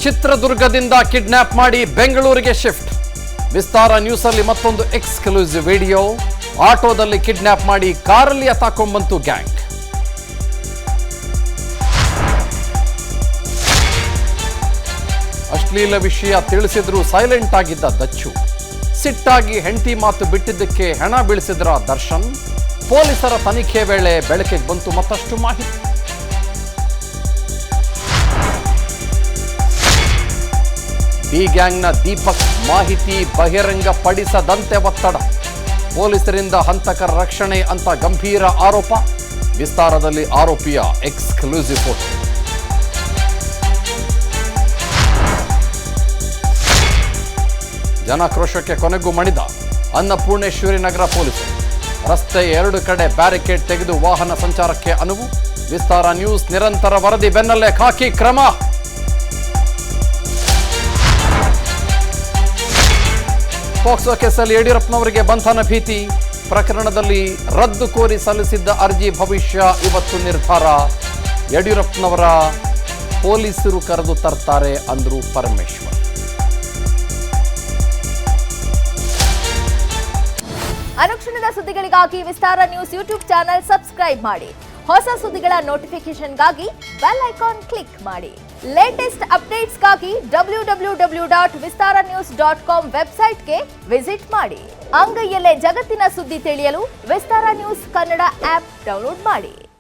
ಚಿತ್ರದುರ್ಗದಿಂದ ಕಿಡ್ನಾಪ್ ಮಾಡಿ ಬೆಂಗಳೂರಿಗೆ ಶಿಫ್ಟ್. ವಿಸ್ತಾರ ನ್ಯೂಸ್ ಅಲ್ಲಿ ಮತ್ತೊಂದು ಎಕ್ಸ್ಕ್ಲೂಸಿವ್ ವಿಡಿಯೋ. ಆಟೋದಲ್ಲಿ ಕಿಡ್ನಾಪ್ ಮಾಡಿ ಕಾರಲ್ಲಿ ಅತಾಕೊಂಡ್ಬಂತು ಗ್ಯಾಂಗ್. ಅಶ್ಲೀಲ ವಿಷಯ ತಿಳಿಸಿದ್ರು ಸೈಲೆಂಟ್ ಆಗಿದ್ದ ದಚ್ಚು. ಸಿಟ್ಟಾಗಿ ಹೆಂಡತಿ ಮಾತು ಬಿಟ್ಟಿದ್ದಕ್ಕೆ ಹೆಣ ಬೀಳಿಸಿದ್ರ ದರ್ಶನ್. ಪೊಲೀಸರ ತನಿಖೆ ವೇಳೆ ಬೆಳಕಿಗೆ ಬಂತು ಮತ್ತಷ್ಟು ಮಾಹಿತಿ. ಬಿ ಗ್ಯಾಂಗ್ನ ದೀಪಕ್ ಮಾಹಿತಿ ಬಹಿರಂಗಪಡಿಸದಂತೆ ಒತ್ತಡ. ಪೊಲೀಸರಿಂದ ಹಂತಕರ ರಕ್ಷಣೆ ಅಂತ ಗಂಭೀರ ಆರೋಪ. ವಿಸ್ತಾರದಲ್ಲಿ ಆರೋಪಿಯ ಎಕ್ಸ್ಕ್ಲೂಸಿವ್ ಫೋಟೋ. ಜನಾಕ್ರೋಶಕ್ಕೆ ಕೊನೆಗೂ ಮಣಿದ ಅನ್ನಪೂರ್ಣೇಶ್ವರಿ ನಗರ ಪೊಲೀಸರು. ರಸ್ತೆ ಎರಡು ಕಡೆ ಬ್ಯಾರಿಕೇಡ್ ತೆಗೆದು ವಾಹನ ಸಂಚಾರಕ್ಕೆ ಅನುವು. ವಿಸ್ತಾರ ನ್ಯೂಸ್ ನಿರಂತರ ವರದಿ ಬೆನ್ನಲ್ಲೇ ಖಾಕಿ ಕ್ರಮ. ಪೋಕ್ಸೋ ಕೇಸಲ್ಲಿ ಯಡಿಯೂರಪ್ಪನವರಿಗೆ ಬಂಧನ ಭೀತಿ. ಪ್ರಕರಣದಲ್ಲಿ ರದ್ದು ಕೋರಿ ಸಲ್ಲಿಸಿದ್ದ ಅರ್ಜಿ ಭವಿಷ್ಯ ಇವತ್ತು ನಿರ್ಧಾರ. ಯಡಿಯೂರಪ್ಪನವರ ಪೊಲೀಸರು ಕರೆದು ತರ್ತಾರೆ ಅಂದ್ರು ಪರಮೇಶ್ವರ್. ಅನುಕ್ಷಣದ ಸುದ್ದಿಗಳಿಗಾಗಿ ವಿಸ್ತಾರ ನ್ಯೂಸ್ ಯೂಟ್ಯೂಬ್ ಚಾನೆಲ್ ಸಬ್ಸ್ಕ್ರೈಬ್ ಮಾಡಿ. ಹೊಸ ಸುದ್ದಿಗಳ ನೋಟಿಫಿಕೇಶನ್ಗಾಗಿ ಬೆಲ್ ಐಕಾನ್ ಕ್ಲಿಕ್ ಮಾಡಿ. ಲೇಟೆಸ್ಟ್ ಅಪ್ಡೇಟ್ಸ್ಗಾಗಿ www.vistaranews.com ವೆಬ್ಸೈಟ್ಗೆ ವಿಸಿಟ್ ಮಾಡಿ. ಅಂಗೈಯಲ್ಲೇ ಜಗತ್ತಿನ ಸುದ್ದಿ ತಿಳಿಯಲು ವಿಸ್ತಾರ ನ್ಯೂಸ್ ಕನ್ನಡ ಆಪ್ ಡೌನ್ಲೋಡ್ ಮಾಡಿ.